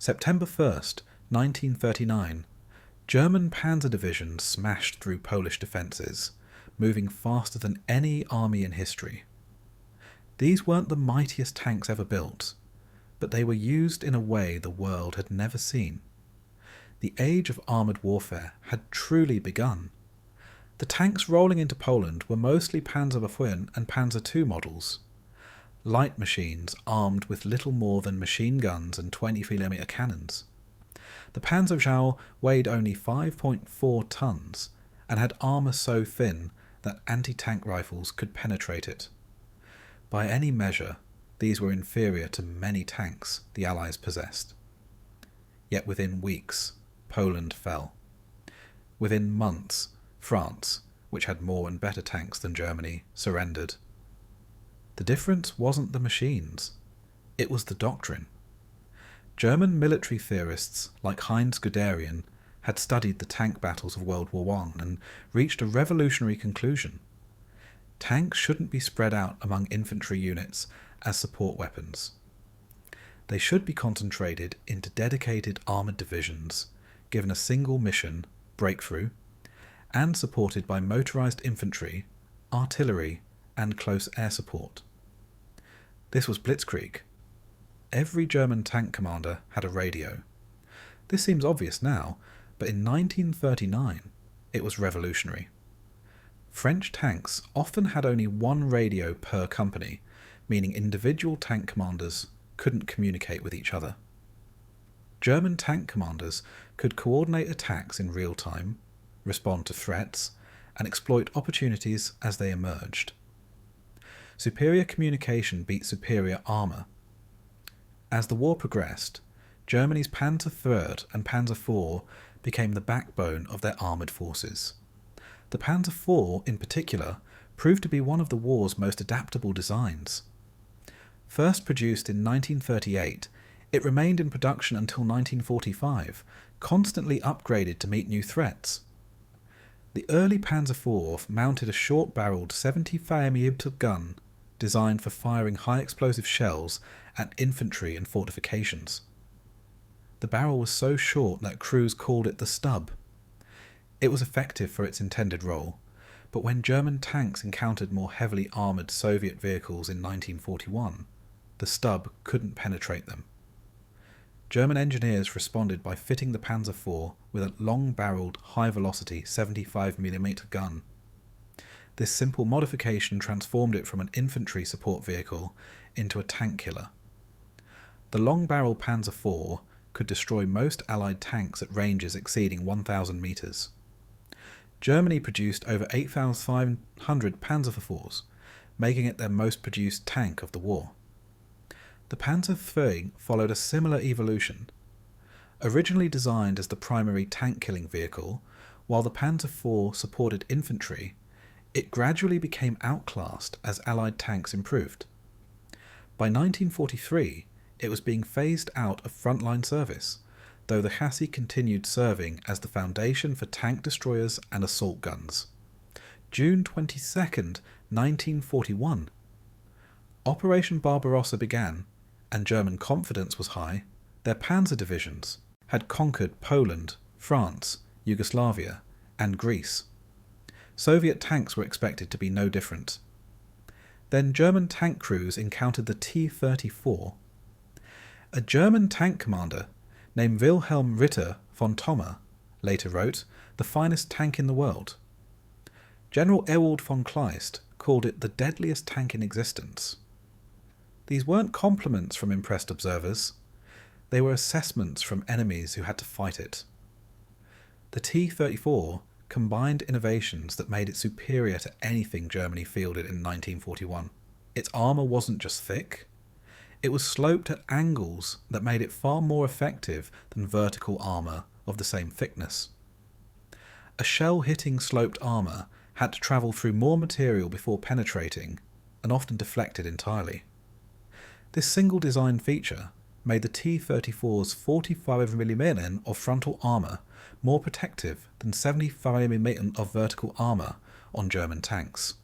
September 1st, 1939, German panzer divisions smashed through Polish defences, moving faster than any army in history. These weren't the mightiest tanks ever built, but they were used in a way the world had never seen. The age of armoured warfare had truly begun. The tanks rolling into Poland were mostly Panzer IV and Panzer II models. Light machines armed with little more than machine guns and 20mm cannons. The Panzerschau weighed only 5.4 tons and had armour so thin that anti-tank rifles could penetrate it. By any measure, these were inferior to many tanks the Allies possessed. Yet within weeks, Poland fell. Within months, France, which had more and better tanks than Germany, surrendered. The difference wasn't the machines, it was the doctrine. German military theorists like Heinz Guderian had studied the tank battles of World War I and reached a revolutionary conclusion. Tanks shouldn't be spread out among infantry units as support weapons. They should be concentrated into dedicated armoured divisions, given a single mission, breakthrough, and supported by motorised infantry, artillery, and close air support. This was Blitzkrieg. Every German tank commander had a radio. This seems obvious now, but in 1939 it was revolutionary. French tanks often had only one radio per company, meaning individual tank commanders couldn't communicate with each other. German tank commanders could coordinate attacks in real time, respond to threats, and exploit opportunities as they emerged. Superior communication beat superior armour. As the war progressed, Germany's Panzer III and Panzer IV became the backbone of their armoured forces. The Panzer IV, in particular, proved to be one of the war's most adaptable designs. First produced in 1938, it remained in production until 1945, constantly upgraded to meet new threats. The early Panzer IV mounted a short-barreled 75mm gun designed for firing high-explosive shells at infantry and fortifications. The barrel was so short that crews called it the stub. It was effective for its intended role, but when German tanks encountered more heavily armoured Soviet vehicles in 1941, the stub couldn't penetrate them. German engineers responded by fitting the Panzer IV with a long-barreled, high-velocity 75mm gun. This simple modification transformed it from an infantry support vehicle into a tank killer. The long-barrel Panzer IV could destroy most Allied tanks at ranges exceeding 1,000 metres. Germany produced over 8,500 Panzer IVs, making it their most produced tank of the war. The Panzer III followed a similar evolution. Originally designed as the primary tank-killing vehicle, while the Panzer IV supported infantry, it gradually became outclassed as Allied tanks improved. By 1943, it was being phased out of frontline service, though the chassis continued serving as the foundation for tank destroyers and assault guns. June 22, 1941. Operation Barbarossa began, and German confidence was high. Their panzer divisions had conquered Poland, France, Yugoslavia, and Greece. Soviet tanks were expected to be no different. Then German tank crews encountered the T-34. A German tank commander named Wilhelm Ritter von Thoma later wrote, "The finest tank in the world." General Ewald von Kleist called it the deadliest tank in existence. These weren't compliments from impressed observers. They were assessments from enemies who had to fight it. The T-34 combined innovations that made it superior to anything Germany fielded in 1941. Its armour wasn't just thick, it was sloped at angles that made it far more effective than vertical armour of the same thickness. A shell-hitting sloped armour had to travel through more material before penetrating, and often deflected entirely. This single design feature made the T-34's 45mm of frontal armour more protective than 75mm of vertical armour on German tanks.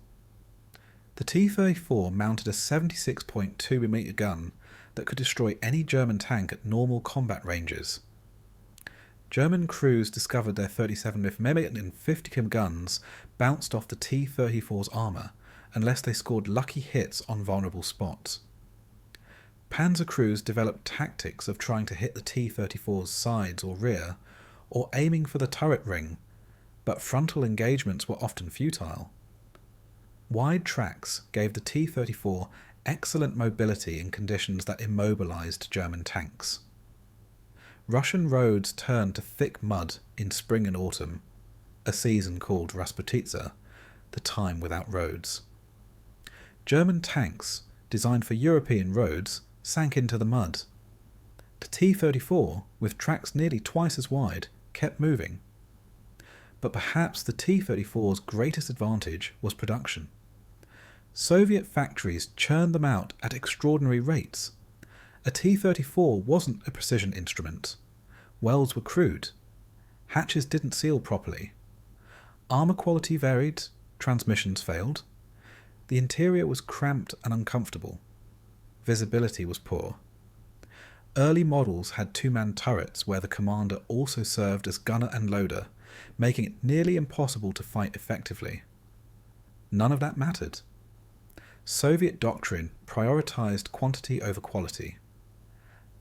The T-34 mounted a 76.2mm gun that could destroy any German tank at normal combat ranges. German crews discovered their 37mm and 50mm guns bounced off the T-34's armour unless they scored lucky hits on vulnerable spots. Panzer crews developed tactics of trying to hit the T-34's sides or rear, or aiming for the turret ring, but frontal engagements were often futile. Wide tracks gave the T-34 excellent mobility in conditions that immobilized German tanks. Russian roads turned to thick mud in spring and autumn, a season called Rasputitsa, the time without roads. German tanks, designed for European roads, sank into the mud. The T-34, with tracks nearly twice as wide, kept moving. But perhaps the T-34's greatest advantage was production. Soviet factories churned them out at extraordinary rates. A T-34 wasn't a precision instrument. Welds were crude. Hatches didn't seal properly. Armour quality varied, transmissions failed. The interior was cramped and uncomfortable. Visibility was poor. Early models had two-man turrets where the commander also served as gunner and loader, making it nearly impossible to fight effectively. None of that mattered. Soviet doctrine prioritized quantity over quality.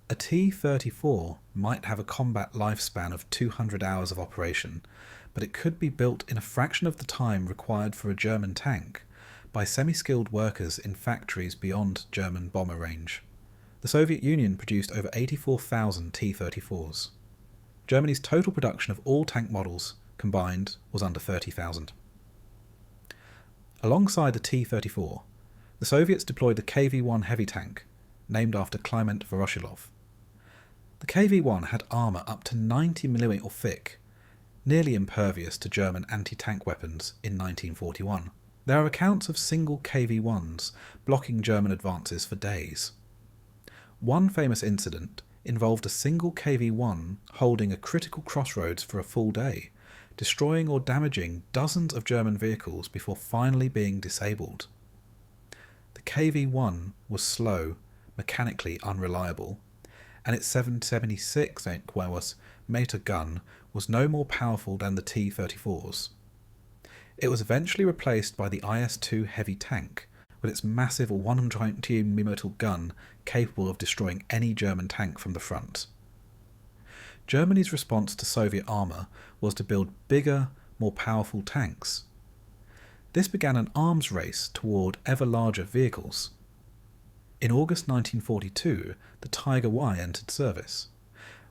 A T-34 might have a combat lifespan of 200 hours of operation, but it could be built in a fraction of the time required for a German tank by semi-skilled workers in factories beyond German bomber range. The Soviet Union produced over 84,000 T-34s. Germany's total production of all tank models combined was under 30,000. Alongside the T-34, the Soviets deployed the KV-1 heavy tank, named after Kliment Voroshilov. The KV-1 had armour up to 90mm thick, nearly impervious to German anti-tank weapons in 1941. There are accounts of single KV-1s blocking German advances for days. One famous incident involved a single KV-1 holding a critical crossroads for a full day, destroying or damaging dozens of German vehicles before finally being disabled. The KV-1 was slow, mechanically unreliable, and its 776 meter gun was no more powerful than the T-34's. It was eventually replaced by the IS-2 heavy tank, with its massive 120mm gun capable of destroying any German tank from the front. Germany's response to Soviet armour was to build bigger, more powerful tanks. This began an arms race toward ever larger vehicles. In August 1942, the Tiger Y entered service.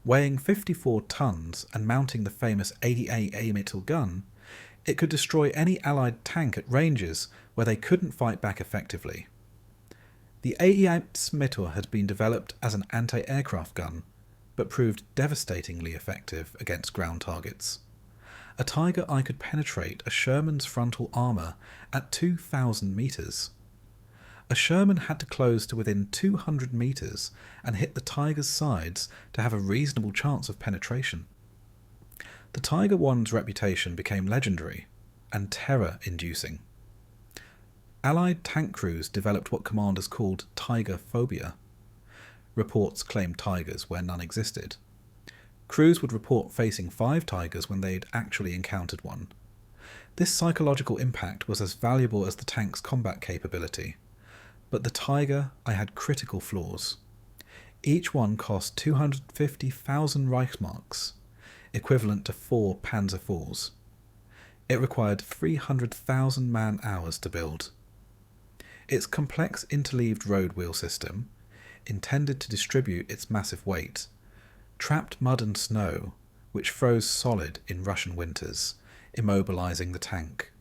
Weighing 54 tons and mounting the famous 88mm gun, it could destroy any Allied tank at ranges where they couldn't fight back effectively. The 88mm had been developed as an anti-aircraft gun, but proved devastatingly effective against ground targets. A Tiger I could penetrate a Sherman's frontal armour at 2,000 metres. A Sherman had to close to within 200 metres and hit the Tiger's sides to have a reasonable chance of penetration. The Tiger I's reputation became legendary and terror-inducing. Allied tank crews developed what commanders called Tiger phobia. Reports claimed Tigers where none existed. Crews would report facing 5 Tigers when they'd actually encountered one. This psychological impact was as valuable as the tank's combat capability. But the Tiger I had critical flaws. Each one cost 250,000 Reichsmarks, equivalent to 4 Panzer IVs. It required 300,000 man-hours to build. Its complex interleaved road wheel system, intended to distribute its massive weight, trapped mud and snow, which froze solid in Russian winters, immobilizing the tank.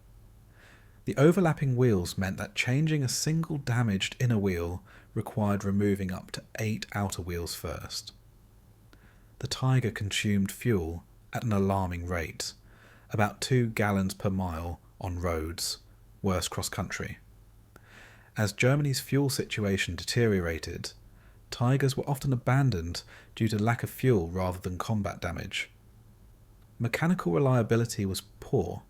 The overlapping wheels meant that changing a single damaged inner wheel required removing up to 8 outer wheels first. The Tiger consumed fuel at an alarming rate, about 2 gallons per mile on roads, worse cross-country. As Germany's fuel situation deteriorated, Tigers were often abandoned due to lack of fuel rather than combat damage. Mechanical reliability was poor.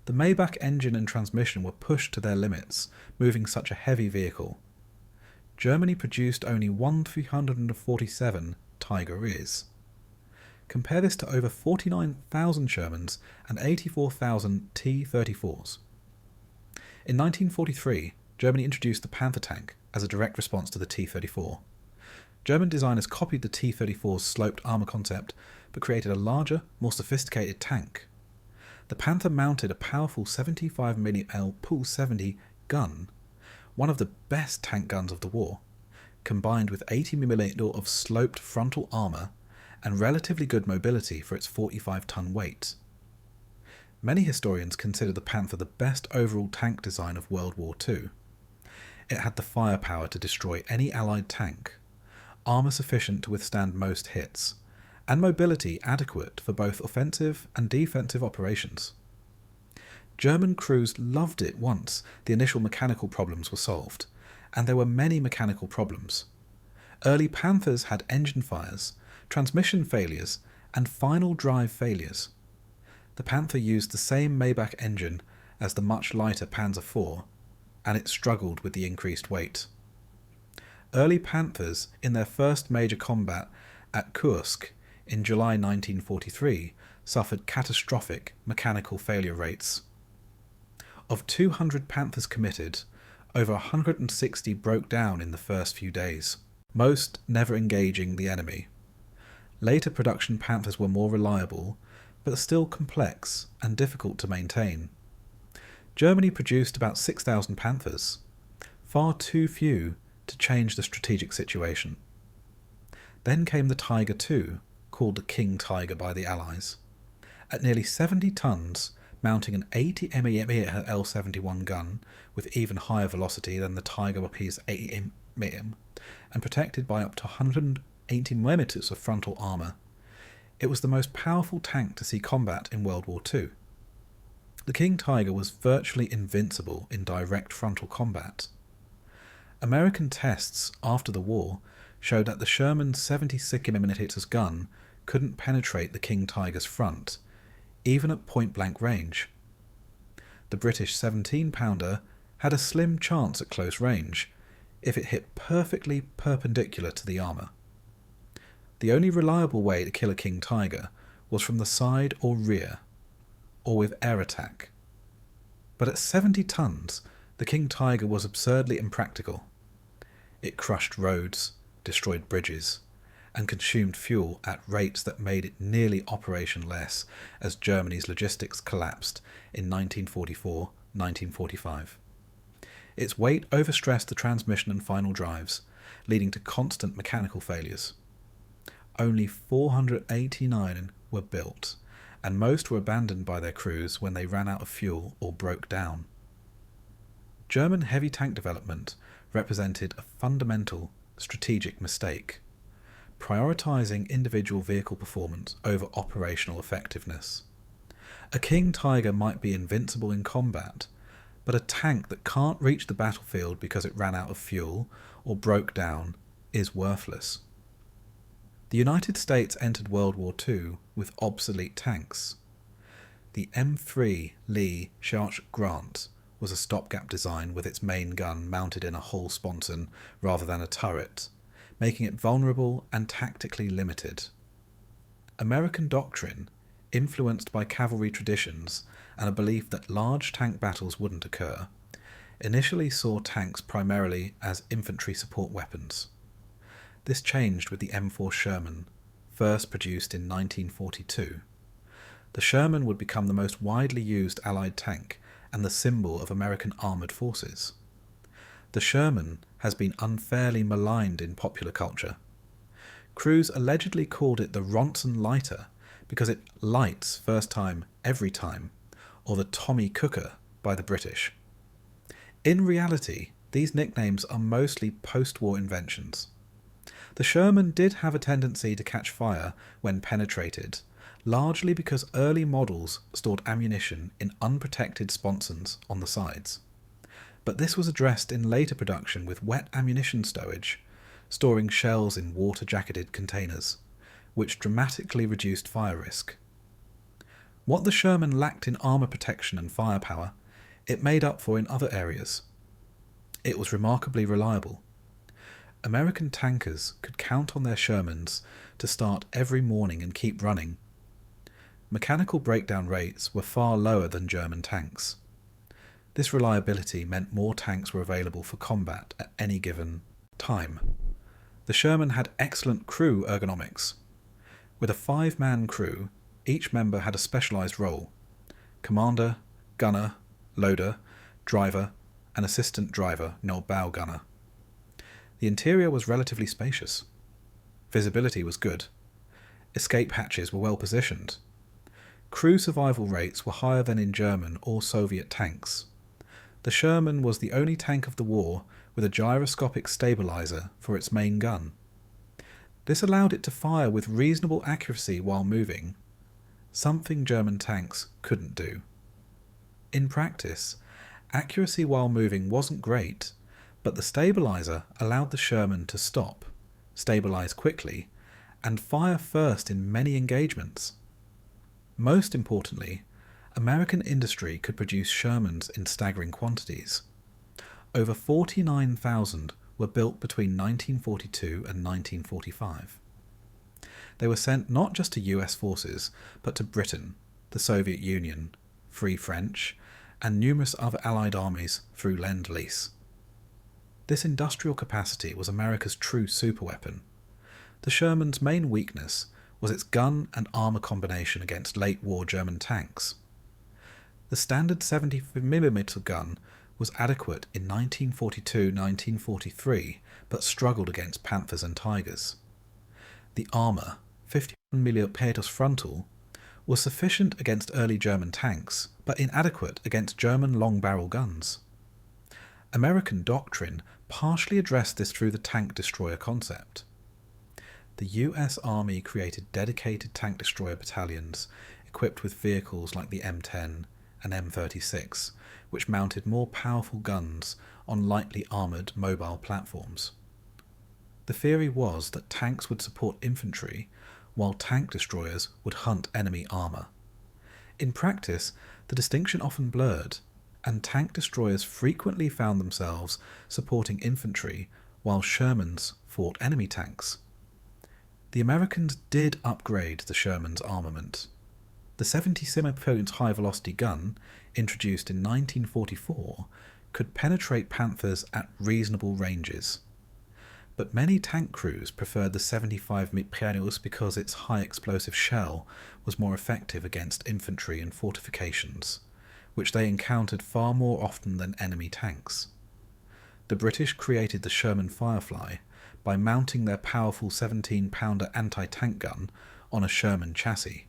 The Maybach engine and transmission were pushed to their limits, moving such a heavy vehicle. Germany produced only one 347 Tiger IS. Compare this to over 49,000 Shermans and 84,000 T-34s. In 1943, Germany introduced the Panther tank as a direct response to the T-34. German designers copied the T-34's sloped armour concept, but created a larger, more sophisticated tank. The Panther mounted a powerful 75mm Pool 70 gun, one of the best tank guns of the war, combined with 80mm of sloped frontal armour and relatively good mobility for its 45-ton weight. Many historians consider the Panther the best overall tank design of World War II. It had the firepower to destroy any Allied tank, armour sufficient to withstand most hits, and mobility adequate for both offensive and defensive operations. German crews loved it once the initial mechanical problems were solved, and there were many mechanical problems. Early Panthers had engine fires, transmission failures, and final drive failures. The Panther used the same Maybach engine as the much lighter Panzer IV, and it struggled with the increased weight. Early Panthers, in their first major combat at Kursk in July 1943, suffered catastrophic mechanical failure rates. Of 200 Panthers committed, over 160 broke down in the first few days, most never engaging the enemy. Later production Panthers were more reliable, but still complex and difficult to maintain. Germany produced about 6,000 Panthers, far too few to change the strategic situation. Then came the Tiger II, called the King Tiger by the Allies. At nearly 70 tons, mounting an 80mm L-71 gun with even higher velocity than the Tiger II's 80mm, and protected by up to 180mm of frontal armour, it was the most powerful tank to see combat in World War II. The King Tiger was virtually invincible in direct frontal combat. American tests after the war showed that the Sherman's 76mm gun couldn't penetrate the King Tiger's front, even at point-blank range. The British 17-pounder had a slim chance at close range, if it hit perfectly perpendicular to the armour. The only reliable way to kill a King Tiger was from the side or rear, or with air attack. But at 70 tons, the King Tiger was absurdly impractical. It crushed roads, destroyed bridges, and consumed fuel at rates that made it nearly operationless as Germany's logistics collapsed in 1944-1945. Its weight overstressed the transmission and final drives, leading to constant mechanical failures. Only 489 were built, and most were abandoned by their crews when they ran out of fuel or broke down. German heavy tank development represented a fundamental strategic mistake, prioritising individual vehicle performance over operational effectiveness. A King Tiger might be invincible in combat, but a tank that can't reach the battlefield because it ran out of fuel or broke down is worthless. The United States entered World War II with obsolete tanks. The M3 Lee Charge Grant was a stopgap design with its main gun mounted in a hull sponson rather than a turret, making it vulnerable and tactically limited. American doctrine, influenced by cavalry traditions and a belief that large tank battles wouldn't occur, initially saw tanks primarily as infantry support weapons. This changed with the M4 Sherman, first produced in 1942. The Sherman would become the most widely used Allied tank and the symbol of American armoured forces. The Sherman has been unfairly maligned in popular culture. Crews allegedly called it the Ronson Lighter because it lights first time, every time, or the Tommy Cooker by the British. In reality, these nicknames are mostly post-war inventions. The Sherman did have a tendency to catch fire when penetrated, largely because early models stored ammunition in unprotected sponsons on the sides. But this was addressed in later production with wet ammunition stowage, storing shells in water-jacketed containers, which dramatically reduced fire risk. What the Sherman lacked in armour protection and firepower, it made up for in other areas. It was remarkably reliable. American tankers could count on their Shermans to start every morning and keep running. Mechanical breakdown rates were far lower than German tanks. This reliability meant more tanks were available for combat at any given time. The Sherman had excellent crew ergonomics. With a 5-man crew, each member had a specialised role: commander, gunner, loader, driver, and assistant driver, no bow gunner. The interior was relatively spacious. Visibility was good. Escape hatches were well positioned. Crew survival rates were higher than in German or Soviet tanks. The Sherman was the only tank of the war with a gyroscopic stabilizer for its main gun. This allowed it to fire with reasonable accuracy while moving, something German tanks couldn't do. In practice, accuracy while moving wasn't great, but the stabilizer allowed the Sherman to stop, stabilize quickly, and fire first in many engagements. Most importantly, American industry could produce Shermans in staggering quantities. Over 49,000 were built between 1942 and 1945. They were sent not just to US forces, but to Britain, the Soviet Union, Free French, and numerous other Allied armies through Lend-Lease. This industrial capacity was America's true superweapon. The Sherman's main weakness was its gun and armour combination against late-war German tanks. The standard 70mm gun was adequate in 1942-1943, but struggled against Panthers and Tigers. The armour, 51mm frontal, was sufficient against early German tanks, but inadequate against German long-barrel guns. American doctrine partially addressed this through the tank destroyer concept. The US Army created dedicated tank destroyer battalions equipped with vehicles like the M10 and M36, which mounted more powerful guns on lightly armoured mobile platforms. The theory was that tanks would support infantry, while tank destroyers would hunt enemy armour. In practice, the distinction often blurred, and tank destroyers frequently found themselves supporting infantry while Shermans fought enemy tanks. The Americans did upgrade the Sherman's armament. The 70mm high-velocity gun, introduced in 1944, could penetrate Panthers at reasonable ranges. But many tank crews preferred the 75mm because its high-explosive shell was more effective against infantry and fortifications, which they encountered far more often than enemy tanks. The British created the Sherman Firefly by mounting their powerful 17-pounder anti-tank gun on a Sherman chassis.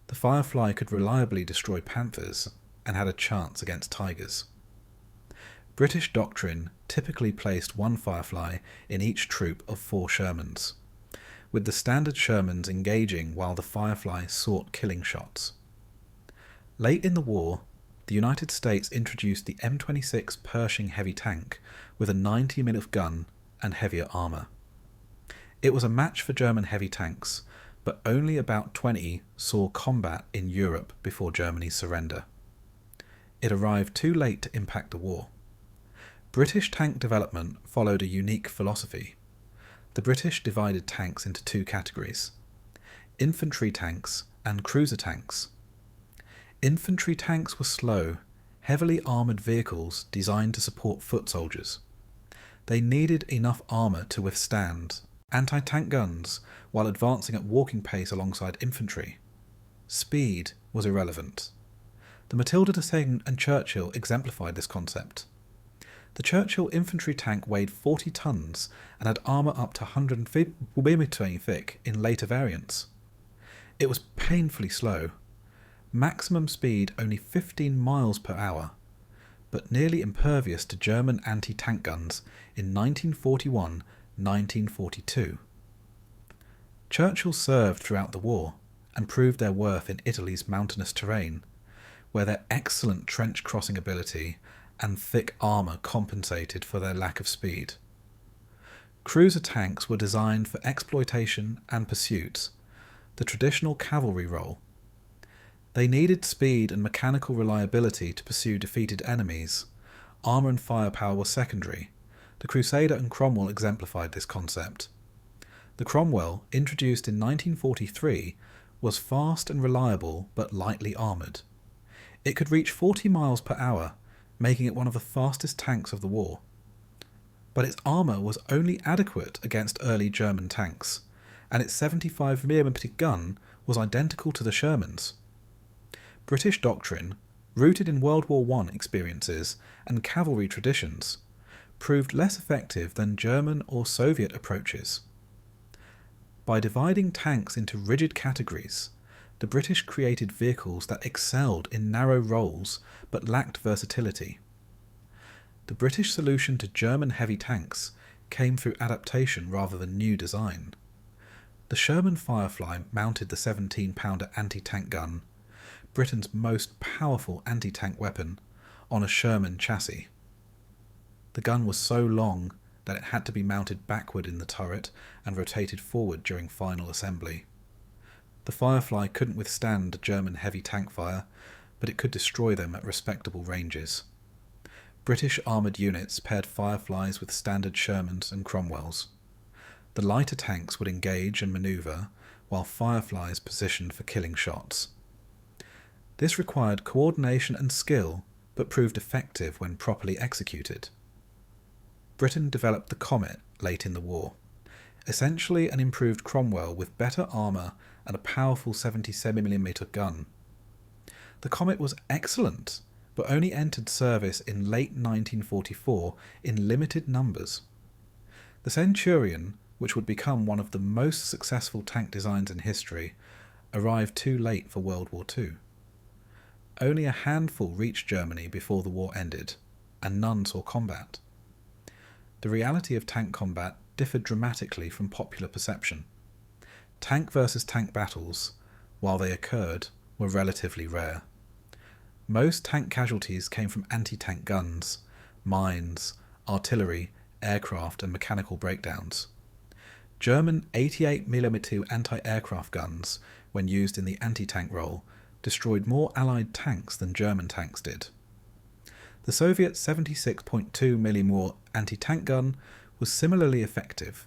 The Firefly could reliably destroy Panthers and had a chance against Tigers. British doctrine typically placed one Firefly in each troop of 4 Shermans, with the standard Shermans engaging while the Firefly sought killing shots. Late in the war, the United States introduced the M26 Pershing heavy tank with a 90mm gun and heavier armour. It was a match for German heavy tanks, but only about 20 saw combat in Europe before Germany's surrender. It arrived too late to impact the war. British tank development followed a unique philosophy. The British divided tanks into 2 categories: infantry tanks and cruiser tanks. Infantry tanks were slow, heavily armoured vehicles designed to support foot soldiers. They needed enough armour to withstand anti-tank guns while advancing at walking pace alongside infantry. Speed was irrelevant. The Matilda II and Churchill exemplified this concept. The Churchill infantry tank weighed 40 tons and had armour up to 150mm thick in later variants. It was painfully slow. Maximum speed only 15 miles per hour, but nearly impervious to German anti-tank guns in 1941-1942. Churchill served throughout the war and proved their worth in Italy's mountainous terrain, where their excellent trench crossing ability and thick armour compensated for their lack of speed. Cruiser tanks were designed for exploitation and pursuit, the traditional cavalry role. They needed speed and mechanical reliability to pursue defeated enemies. Armour and firepower were secondary. The Crusader and Cromwell exemplified this concept. The Cromwell, introduced in 1943, was fast and reliable but lightly armoured. It could reach 40 miles per hour, making it one of the fastest tanks of the war. But its armour was only adequate against early German tanks, and its 75mm gun was identical to the Sherman's. British doctrine, rooted in World War I experiences and cavalry traditions, proved less effective than German or Soviet approaches. By dividing tanks into rigid categories, the British created vehicles that excelled in narrow roles but lacked versatility. The British solution to German heavy tanks came through adaptation rather than new design. The Sherman Firefly mounted the 17-pounder anti-tank gun, Britain's most powerful anti-tank weapon, on a Sherman chassis. The gun was so long that it had to be mounted backward in the turret and rotated forward during final assembly. The Firefly couldn't withstand German heavy tank fire, but it could destroy them at respectable ranges. British armoured units paired Fireflies with standard Shermans and Cromwells. The lighter tanks would engage and manoeuvre, while Fireflies positioned for killing shots. This required coordination and skill, but proved effective when properly executed. Britain developed the Comet late in the war, essentially an improved Cromwell with better armour and a powerful 77mm gun. The Comet was excellent, but only entered service in late 1944 in limited numbers. The Centurion, which would become one of the most successful tank designs in history, arrived too late for World War II. Only a handful reached Germany before the war ended, and none saw combat. The reality of tank combat differed dramatically from popular perception. Tank versus tank battles, while they occurred, were relatively rare. Most tank casualties came from anti-tank guns, mines, artillery, aircraft and mechanical breakdowns. German 88mm anti-aircraft guns, when used in the anti-tank role, destroyed more Allied tanks than German tanks did. The Soviet 76.2 mm anti-tank gun was similarly effective.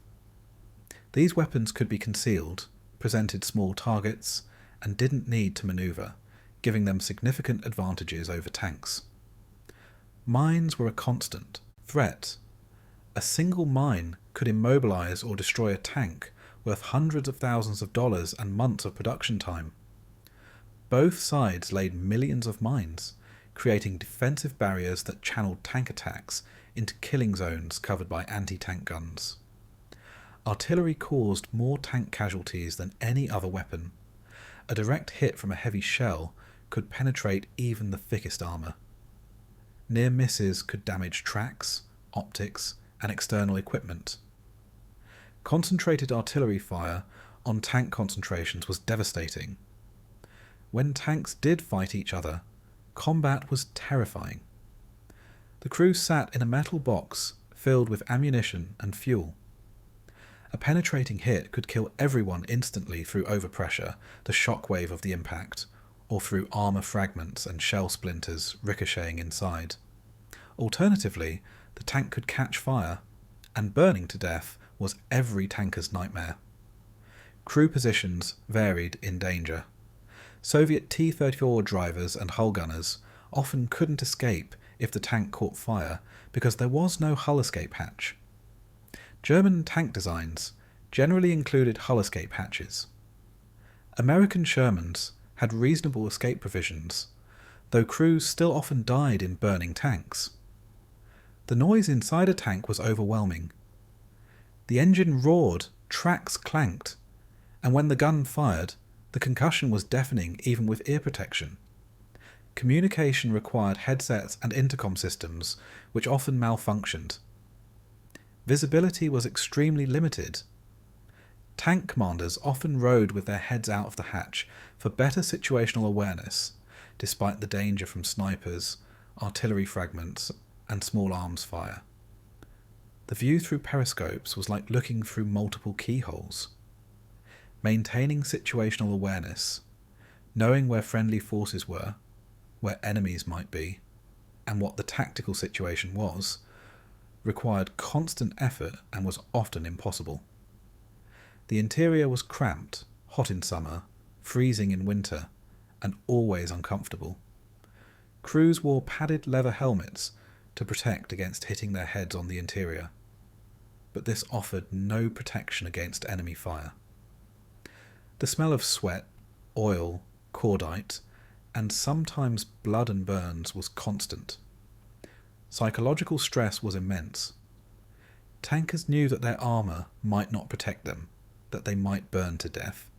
These weapons could be concealed, presented small targets, and didn't need to manoeuvre, giving them significant advantages over tanks. Mines were a constant threat. A single mine could immobilize or destroy a tank worth hundreds of thousands of dollars and months of production time. Both sides laid millions of mines, creating defensive barriers that channeled tank attacks into killing zones covered by anti-tank guns. Artillery caused more tank casualties than any other weapon. A direct hit from a heavy shell could penetrate even the thickest armour. Near misses could damage tracks, optics, and external equipment. Concentrated artillery fire on tank concentrations was devastating. When tanks did fight each other, combat was terrifying. The crew sat in a metal box filled with ammunition and fuel. A penetrating hit could kill everyone instantly through overpressure, the shockwave of the impact, or through armour fragments and shell splinters ricocheting inside. Alternatively, the tank could catch fire, and burning to death was every tanker's nightmare. Crew positions varied in danger. Soviet T-34 drivers and hull gunners often couldn't escape if the tank caught fire because there was no hull escape hatch. German tank designs generally included hull escape hatches. American Shermans had reasonable escape provisions, though crews still often died in burning tanks. The noise inside a tank was overwhelming. The engine roared, tracks clanked, and when the gun fired, the concussion was deafening even with ear protection. Communication required headsets and intercom systems, which often malfunctioned. Visibility was extremely limited. Tank commanders often rode with their heads out of the hatch for better situational awareness, despite the danger from snipers, artillery fragments, and small arms fire. The view through periscopes was like looking through multiple keyholes. Maintaining situational awareness, knowing where friendly forces were, where enemies might be, and what the tactical situation was, required constant effort and was often impossible. The interior was cramped, hot in summer, freezing in winter, and always uncomfortable. Crews wore padded leather helmets to protect against hitting their heads on the interior, but this offered no protection against enemy fire. The smell of sweat, oil, cordite, and sometimes blood and burns was constant. Psychological stress was immense. Tankers knew that their armour might not protect them, that they might burn to death,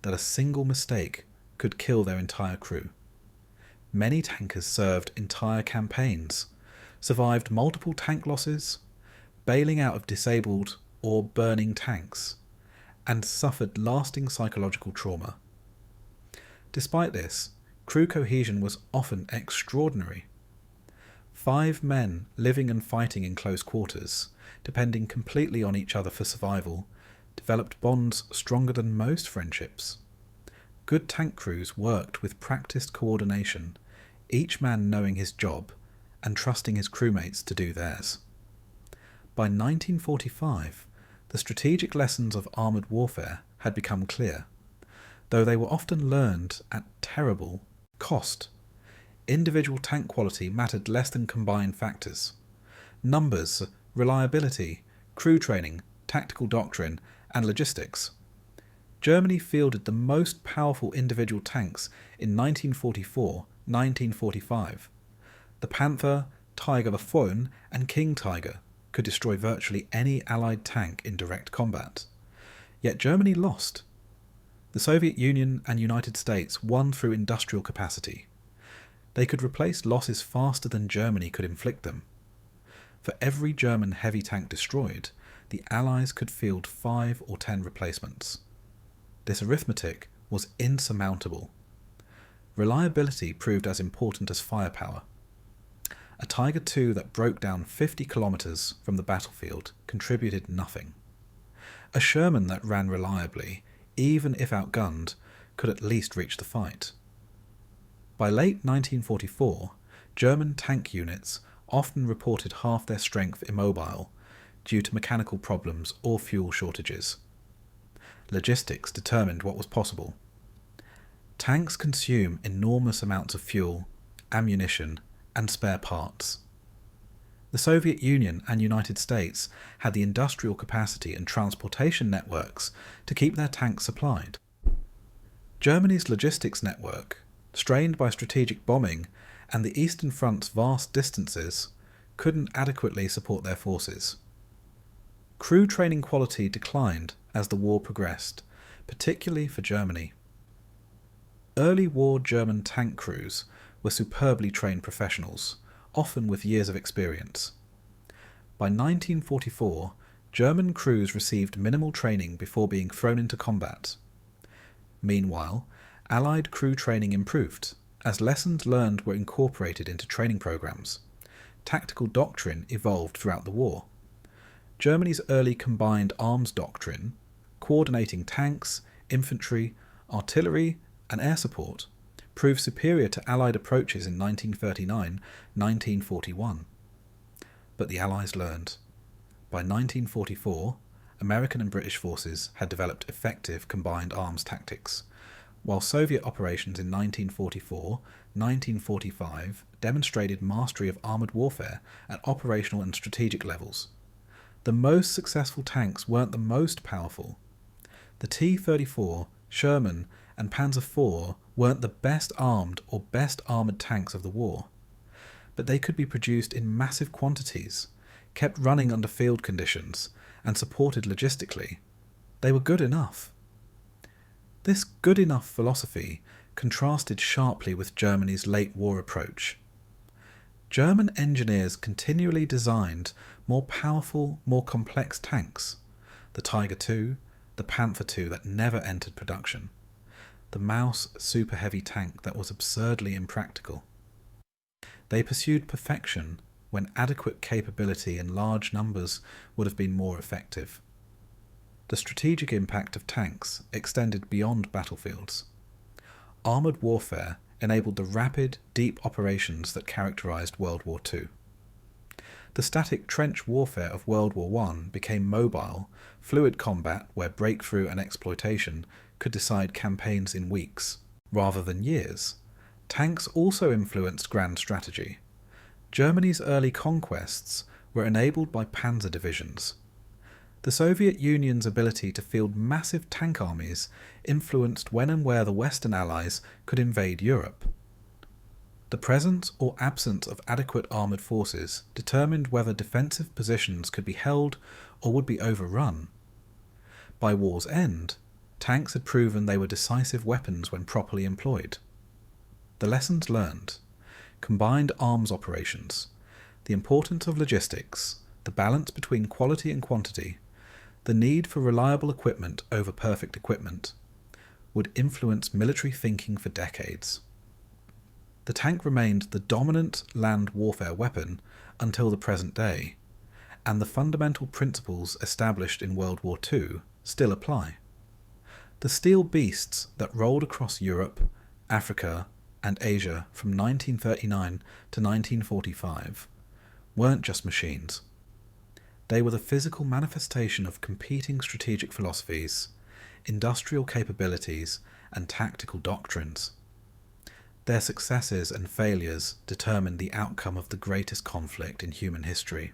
that a single mistake could kill their entire crew. Many tankers served entire campaigns, survived multiple tank losses, bailing out of disabled or burning tanks, and suffered lasting psychological trauma. Despite this, crew cohesion was often extraordinary. 5 men living and fighting in close quarters, depending completely on each other for survival, developed bonds stronger than most friendships. Good tank crews worked with practiced coordination, each man knowing his job and trusting his crewmates to do theirs. By 1945, the strategic lessons of armoured warfare had become clear, though they were often learned at terrible cost. Individual tank quality mattered less than combined factors. Numbers, reliability, crew training, tactical doctrine, and logistics. Germany fielded the most powerful individual tanks in 1944-1945. The Panther, Tiger IV, and King Tiger could destroy virtually any Allied tank in direct combat. Yet Germany lost. The Soviet Union and United States won through industrial capacity. They could replace losses faster than Germany could inflict them. For every German heavy tank destroyed, the Allies could field 5 or 10 replacements. This arithmetic was insurmountable. Reliability proved as important as firepower. A Tiger II that broke down 50 kilometres from the battlefield contributed nothing. A Sherman that ran reliably, even if outgunned, could at least reach the fight. By late 1944, German tank units often reported half their strength immobile due to mechanical problems or fuel shortages. Logistics determined what was possible. Tanks consume enormous amounts of fuel, ammunition, and spare parts. The Soviet Union and United States had the industrial capacity and transportation networks to keep their tanks supplied. Germany's logistics network, strained by strategic bombing and the Eastern Front's vast distances, couldn't adequately support their forces. Crew training quality declined as the war progressed, particularly for Germany. Early war German tank crews were superbly trained professionals, often with years of experience. By 1944, German crews received minimal training before being thrown into combat. Meanwhile, Allied crew training improved, as lessons learned were incorporated into training programs. Tactical doctrine evolved throughout the war. Germany's early combined arms doctrine, coordinating tanks, infantry, artillery, and air support, proved superior to Allied approaches in 1939-1941. But the Allies learned. By 1944, American and British forces had developed effective combined arms tactics, while Soviet operations in 1944-1945 demonstrated mastery of armoured warfare at operational and strategic levels. The most successful tanks weren't the most powerful. The T-34, Sherman, and Panzer IV weren't the best armed or best armoured tanks of the war, but they could be produced in massive quantities, kept running under field conditions, and supported logistically. They were good enough. This good enough philosophy contrasted sharply with Germany's late war approach. German engineers continually designed more powerful, more complex tanks. The Tiger II, the Panther II that never entered production, the Maus super heavy tank that was absurdly impractical. They pursued perfection when adequate capability in large numbers would have been more effective. The strategic impact of tanks extended beyond battlefields. Armoured warfare enabled the rapid, deep operations that characterised World War II. The static trench warfare of World War I became mobile, fluid combat where breakthrough and exploitation could decide campaigns in weeks, rather than years. Tanks also influenced grand strategy. Germany's early conquests were enabled by panzer divisions. The Soviet Union's ability to field massive tank armies influenced when and where the Western Allies could invade Europe. The presence or absence of adequate armoured forces determined whether defensive positions could be held or would be overrun. By war's end, tanks had proven they were decisive weapons when properly employed. The lessons learned: combined arms operations, the importance of logistics, the balance between quality and quantity, the need for reliable equipment over perfect equipment, would influence military thinking for decades. The tank remained the dominant land warfare weapon until the present day, and the fundamental principles established in World War II still apply. The steel beasts that rolled across Europe, Africa, and Asia from 1939 to 1945 weren't just machines. They were the physical manifestation of competing strategic philosophies, industrial capabilities, and tactical doctrines. Their successes and failures determined the outcome of the greatest conflict in human history.